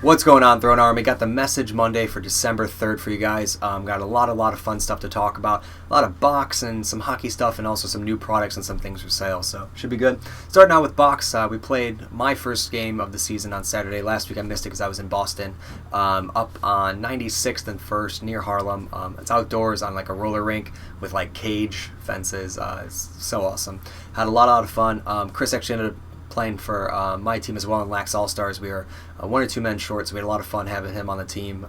What's going on, Throne Army? Got the Message Monday for December 3rd for you guys. Got a lot of fun stuff to talk about. A lot of box and some hockey stuff, and also some new products and some things for sale. So should be good. Starting out with box, we played my first game of the season on Saturday. Last week I missed it because I was in Boston, up on 96th and 1st near Harlem. It's outdoors on like a roller rink with like cage fences. It's so awesome. Had a lot of fun. Chris actually ended up playing for my team as well in Lax All-Stars. We were 1 or 2 men short, so we had a lot of fun having him on the team.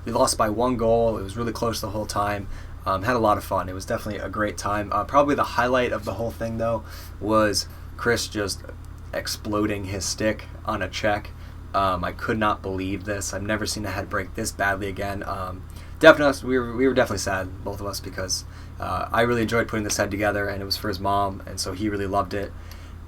We lost by 1 goal. It was really close the whole time. Had a lot of fun. It was definitely a great time. Probably the highlight of the whole thing, though, was Chris just exploding his stick on a check. I could not believe this. I've never seen a head break this badly again. Definitely, we were definitely sad, both of us, because I really enjoyed putting this head together, and it was for his mom, and so he really loved it.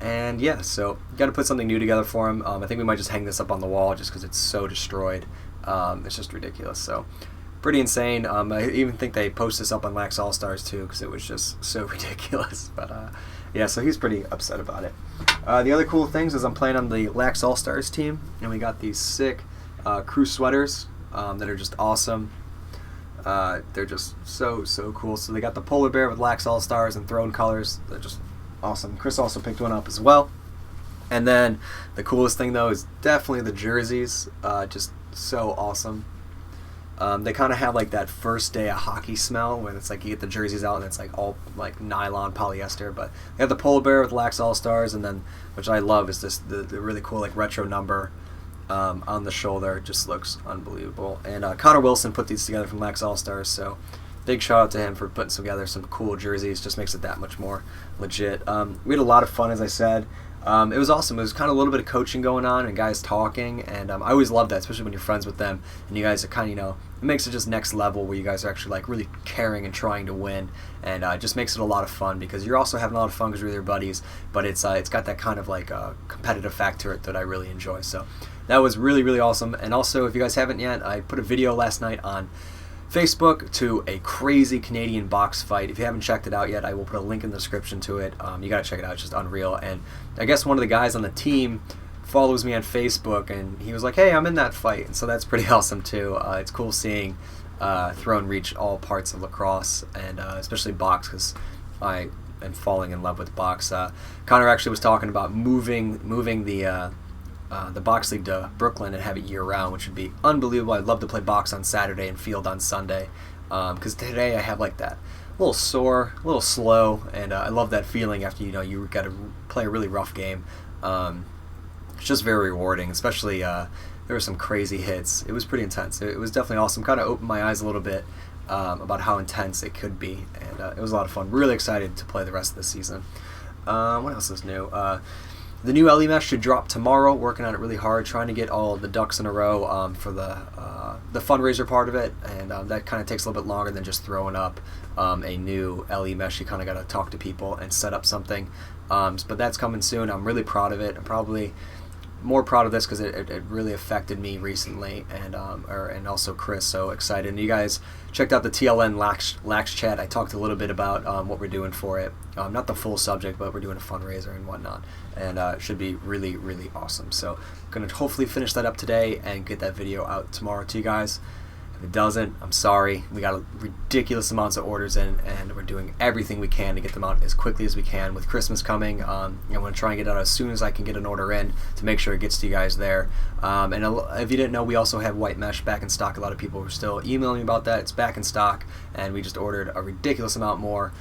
And yeah, so got to put something new together for him. I think we might just hang this up on the wall just because it's so destroyed. It's just ridiculous. So pretty insane. I even think they post this up on Lax All-Stars too because it was just so ridiculous. But yeah, so he's pretty upset about it. The other cool things is I'm playing on the Lax All-Stars team, and we got these sick crew sweaters that are just awesome. They're just so cool. So they got the polar bear with Lax All-Stars and Throne colors. They're just awesome. Chris also picked one up as well. And then the coolest thing though is definitely the jerseys. Just so awesome. They kind of have like that first day of hockey smell when it's like you get the jerseys out and it's like all like nylon polyester. But they have the polar bear with Lax All-Stars, and then which I love is this the really cool like retro number on the shoulder. It just looks unbelievable. And Connor Wilson put these together from Lax All-Stars, so big shout out to him for putting together some cool jerseys. Just makes it that much more legit. We had a lot of fun, as I said. It was awesome. It was kind of a little bit of coaching going on and guys talking, and I always love that, especially when you're friends with them and you guys are kind of, it makes it just next level where you guys are actually like really caring and trying to win, and just makes it a lot of fun because you're also having a lot of fun because you're with your buddies, but it's got that kind of like competitive factor to it that I really enjoy. So that was really awesome. And also, if you guys haven't yet, I put a video last night on Facebook to a crazy Canadian box fight. If you haven't checked it out yet, I will put a link in the description to it. You gotta check it out. It's just unreal. And I guess one of the guys on the team follows me on Facebook, and he was like, "Hey, I'm in that fight," and so that's pretty awesome too. It's cool seeing Throne reach all parts of lacrosse, and especially box, because I am falling in love with box. Connor actually was talking about moving the box league to Brooklyn and have it year-round, which would be unbelievable. I'd love to play box on Saturday and field on Sunday, because today I have like that little sore, a little slow, and I love that feeling after you got to play a really rough game. It's just very rewarding, especially there were some crazy hits. It was pretty intense. It was definitely awesome. Kind of opened my eyes a little bit about how intense it could be, and it was a lot of fun. Really excited to play the rest of the season. What else is new? The new LE mesh should drop tomorrow. Working on it really hard, trying to get all the ducks in a row for the fundraiser part of it, and that kind of takes a little bit longer than just throwing up a new LE mesh. You kind of got to talk to people and set up something, but that's coming soon. I'm really proud of it. I'm probably more proud of this because it really affected me recently, and also Chris. So excited. And you guys checked out the TLN Lax chat. I talked a little bit about what we're doing for it. Not the full subject, but we're doing a fundraiser and whatnot, and it should be really awesome. So I'm going to hopefully finish that up today and get that video out tomorrow to you guys. If it doesn't, I'm sorry. We got ridiculous amounts of orders in, and we're doing everything we can to get them out as quickly as we can. With Christmas coming, I'm going to try and get it out as soon as I can get an order in to make sure it gets to you guys there. And if you didn't know, we also have white mesh back in stock. A lot of people were still emailing me about that. It's back in stock, and we just ordered a ridiculous amount more.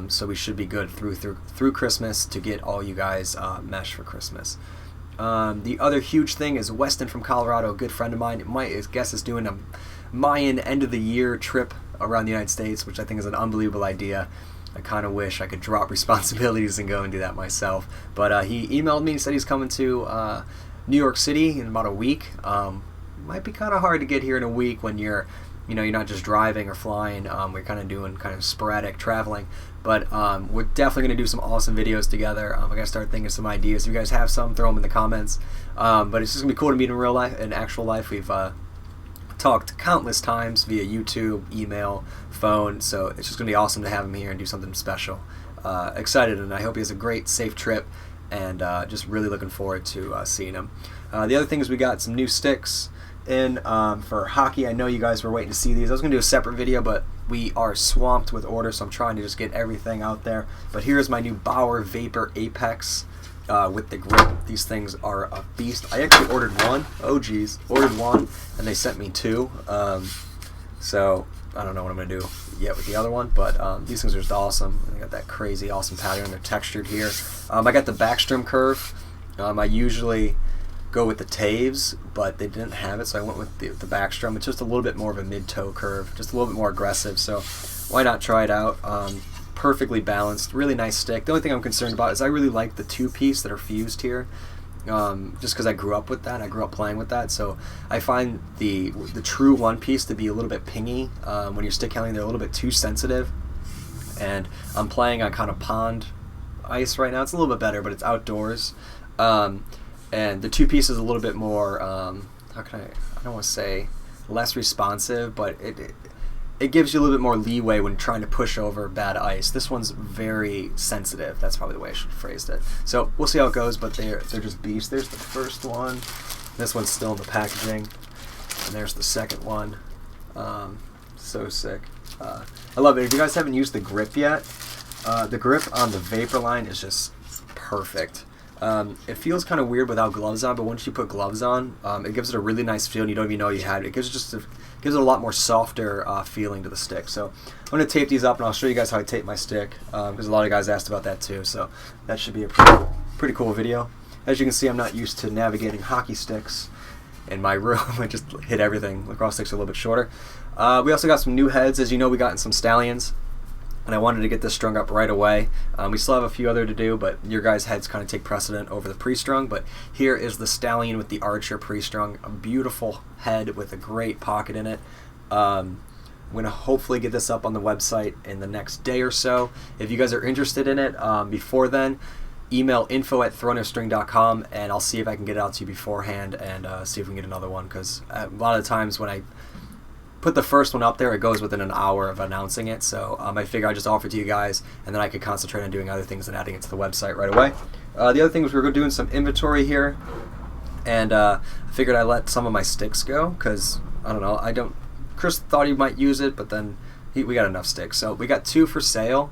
So we should be good through Christmas to get all you guys mesh for Christmas. The other huge thing is Weston from Colorado, a good friend of mine. I guess is doing a Mayan end of the year trip around the United States, which I think is an unbelievable idea. I kind of wish I could drop responsibilities and go and do that myself. But he emailed me and said he's coming to New York City in about a week. Might be kind of hard to get here in a week when you're not just driving or flying. We're kind of doing kind of sporadic traveling. But we're definitely going to do some awesome videos together. I'm going to start thinking of some ideas. If you guys have some, throw them in the comments. But it's just going to be cool to meet in real life, in actual life. We've talked countless times via YouTube, email, phone, so it's just going to be awesome to have him here and do something special. Excited, and I hope he has a great, safe trip, and just really looking forward to seeing him. The other thing is we got some new sticks. in for hockey. I know you guys were waiting to see these. I was going to do a separate video, but we are swamped with orders, so I'm trying to just get everything out there. But here's my new Bauer Vapor Apex with the grip. These things are a beast. I actually ordered one. Oh geez, ordered one, and they sent me two. So I don't know what I'm going to do yet with the other one, but these things are just awesome. They got that crazy awesome pattern. They're textured here. I got the backstrom curve. I usually go with the Taves, but they didn't have it, so I went with the backstrom. It's just a little bit more of a mid-toe curve, just a little bit more aggressive, so why not try it out? Perfectly balanced, really nice stick. The only thing I'm concerned about is I really like the two-piece that are fused here, just because I grew up with that. I grew up playing with that, so I find the true one-piece to be a little bit pingy. When you're stick handling, they're a little bit too sensitive, and I'm playing on kind of pond ice right now. It's a little bit better, but it's outdoors. And the two-piece is a little bit more, I don't want to say less responsive, but it gives you a little bit more leeway when trying to push over bad ice. This one's very sensitive. That's probably the way I should have phrased it. So we'll see how it goes, but they're just beasts. There's the first one. This one's still in the packaging. And there's the second one. So sick. I love it. If you guys haven't used the grip yet, the grip on the Vapor line is just perfect. It feels kind of weird without gloves on, but once you put gloves on, it gives it a really nice feel, and you don't even know you had it. It gives it a lot more softer feeling to the stick. So I'm going to tape these up, and I'll show you guys how I tape my stick, because a lot of guys asked about that too. So that should be a pretty cool video. As you can see, I'm not used to navigating hockey sticks in my room. I just hit everything. Lacrosse sticks are a little bit shorter. We also got some new heads. As you know, we got in some Stallions, and I wanted to get this strung up right away. We still have a few other to do, but your guys' heads kind of take precedent over the pre-strung. But here is the Stallion with the Archer pre-strung. A beautiful head with a great pocket in it. I'm going to hopefully get this up on the website in the next day or so. If you guys are interested in it before then, email info@thrownofstring.com, and I'll see if I can get it out to you beforehand and see if we can get another one, because a lot of the times when I put the first one up there, it goes within an hour of announcing it, so I figure I just offer it to you guys, and then I could concentrate on doing other things and adding it to the website right away. The other thing was we were doing some inventory here, and I figured I'd let some of my sticks go, because, I don't know, Chris thought he might use it, but then we got enough sticks. So we got two for sale.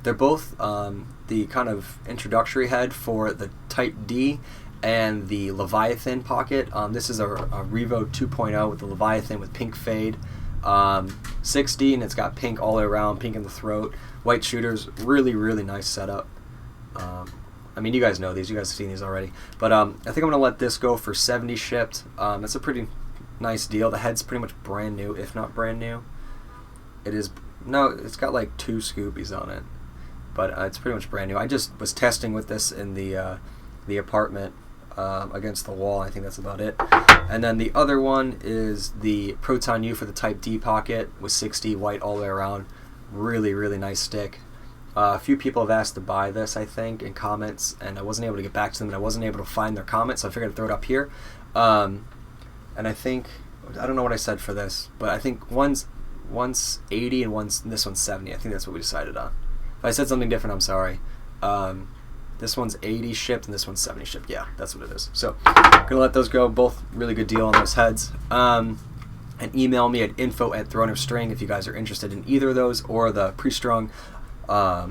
They're both the kind of introductory head for the Type D and the Leviathan pocket. This is a Revo 2.0 with the Leviathan with pink fade, 6D, and it's got pink all the way around, pink in the throat, white shooters. Really, really nice setup. I mean, you guys know these. You guys have seen these already. But I think I'm going to let this go for 70 shipped. It's a pretty nice deal. The head's pretty much brand new, if not brand new. It is. No, it's got like 2 Scoobies on it, but it's pretty much brand new. I just was testing with this in the apartment against the wall. I think that's about it. And then the other one is the Proton U for the Type D pocket with 6D white all the way around. Really, really nice stick. A few people have asked to buy this, I think, in comments, and I wasn't able to get back to them, and I wasn't able to find their comments, so I figured I'd throw it up here. And I think, I don't know what I said for this, but I think one's 80 and this one's 70. I think that's what we decided on. If I said something different, I'm sorry. This one's 80 shipped and this one's 70 shipped. Yeah, that's what it is. So I'm gonna let those go. Both really good deal on those heads. And email me at info@thrownofstring if you guys are interested in either of those, or the pre-strung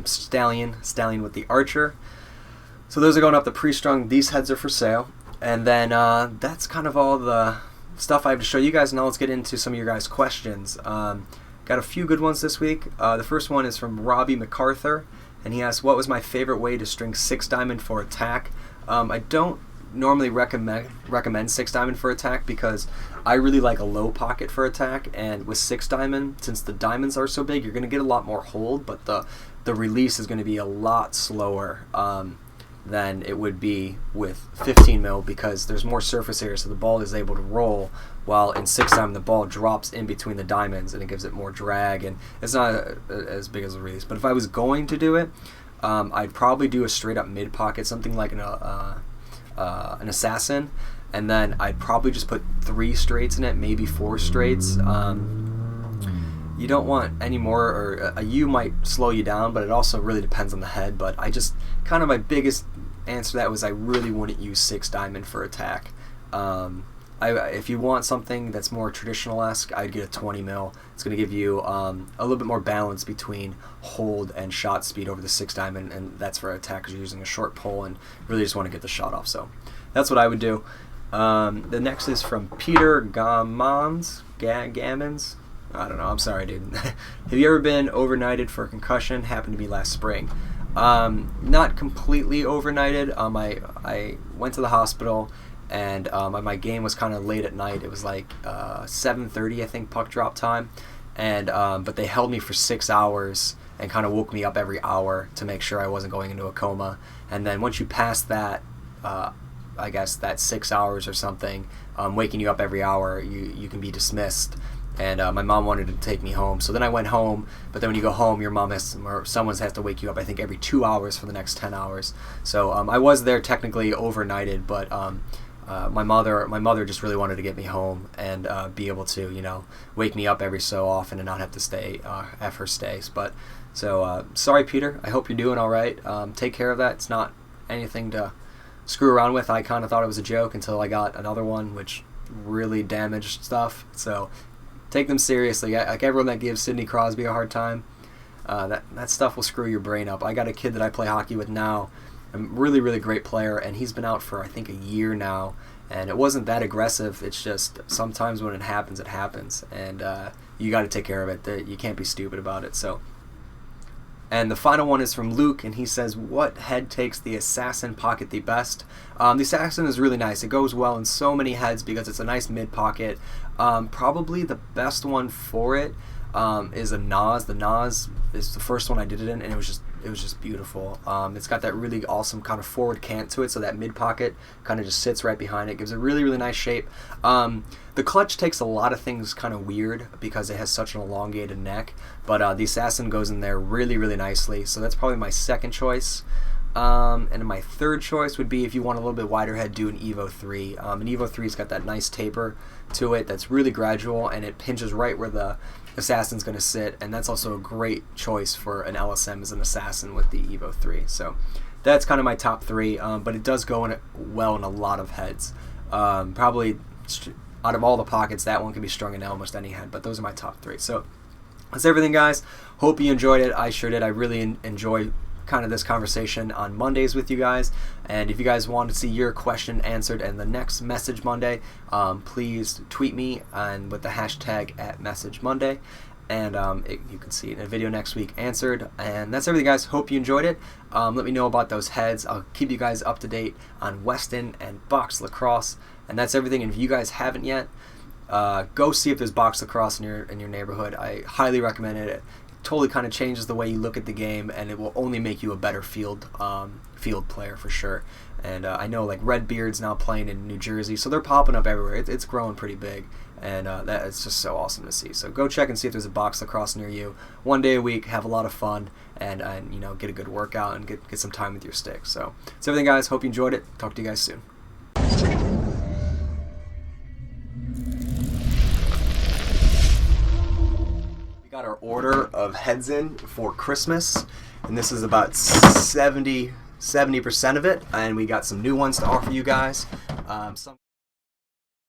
Stallion with the Archer. So those are going up the pre-strung. These heads are for sale. And then that's kind of all the stuff I have to show you guys. Now let's get into some of your guys' questions. Got a few good ones this week. The first one is from Robbie MacArthur, and he asked, what was my favorite way to string 6-diamond for attack? I don't normally recommend 6-diamond for attack, because I really like a low pocket for attack, and with 6-diamond, since the diamonds are so big, you're going to get a lot more hold, but the release is going to be a lot slower than it would be with 15 mil, because there's more surface area, so the ball is able to roll, while in 6-diamond the ball drops in between the diamonds and it gives it more drag, and it's not as big as a release. But if I was going to do it, I'd probably do a straight up mid pocket, something like an assassin, and then I'd probably just put 3 straights in it, maybe 4 straights. You don't want any more, or a U might slow you down, but it also really depends on the head. But I just, kind of my biggest answer to that was I really wouldn't use 6-diamond for attack. if you want something that's more traditional-esque, I'd get a 20 mil. It's going to give you a little bit more balance between hold and shot speed over the 6 diamond, and that's for attack because you're using a short pole and really just want to get the shot off. So that's what I would do. The next is from Peter Gammons. I don't know. I'm sorry, dude. Have you ever been overnighted for a concussion? Happened to be last spring. Not completely overnighted. I went to the hospital, and my game was kind of late at night. It was like 7:30, I think, puck drop time, and but they held me for 6 hours and kind of woke me up every hour to make sure I wasn't going into a coma. And then once you pass that, I guess that 6 hours or something, waking you up every hour, you can be dismissed. And my mom wanted to take me home, so then I went home. But then when you go home, your mom or someone has to wake you up, I think, every 2 hours for the next 10 hours. So I was there technically overnighted, but my mother just really wanted to get me home and be able to, you know, wake me up every so often and not have to stay have her stays. But so sorry, Peter. I hope you're doing all right. Take care of that. It's not anything to screw around with. I kind of thought it was a joke until I got another one, which really damaged stuff. So take them seriously. Like everyone that gives Sidney Crosby a hard time, that stuff will screw your brain up. I got a kid that I play hockey with now, a really, really great player, and he's been out for, I think, a year now, and it wasn't that aggressive. It's just sometimes when it happens, and you got to take care of it. You can't be stupid about it. So. And the final one is from Luke, and he says, what head takes the Assassin pocket the best? The Assassin is really nice. It goes well in so many heads because it's a nice mid-pocket. Probably the best one for it is a Nas. The Nas is the first one I did it in, and it was just beautiful. It's got that really awesome kind of forward cant to it, so that mid-pocket kind of just sits right behind it. Gives a really, really nice shape. The clutch takes a lot of things kind of weird because it has such an elongated neck, but the Assassin goes in there really, really nicely. So that's probably my second choice. And my third choice would be, if you want a little bit wider head, do an Evo 3. An Evo 3's got that nice taper to it that's really gradual, and it pinches right where the Assassin's going to sit, and that's also a great choice for an LSM as an Assassin with the Evo 3. So that's kind of my top 3, but it does go well in a lot of heads. Probably out of all the pockets, that one can be strung in almost any head, but those are my top 3. So that's everything, guys. Hope you enjoyed it. I sure did. I really enjoy kind of this conversation on Mondays with you guys, and if you guys want to see your question answered in the next Message Monday, please tweet me and with the hashtag @MessageMonday, and you can see it in a video next week answered. And that's everything, guys. Hope you enjoyed it. Let me know about those heads. I'll keep you guys up to date on Weston and box lacrosse, and that's everything. And if you guys haven't yet, go see if there's box lacrosse in your neighborhood. I highly recommend it. Totally kind of changes the way you look at the game, and it will only make you a better field player for sure. And I know like Redbeard's now playing in New Jersey, so they're popping up everywhere. It's growing pretty big, and that it's just so awesome to see. So go check and see if there's a box lacrosse near you. One day a week, have a lot of fun, and you know, get a good workout and get some time with your stick. So that's everything, guys. Hope you enjoyed it. Talk to you guys soon. Got our order of heads in for Christmas, and this is about 70% of it, and we got some new ones to offer you guys. Some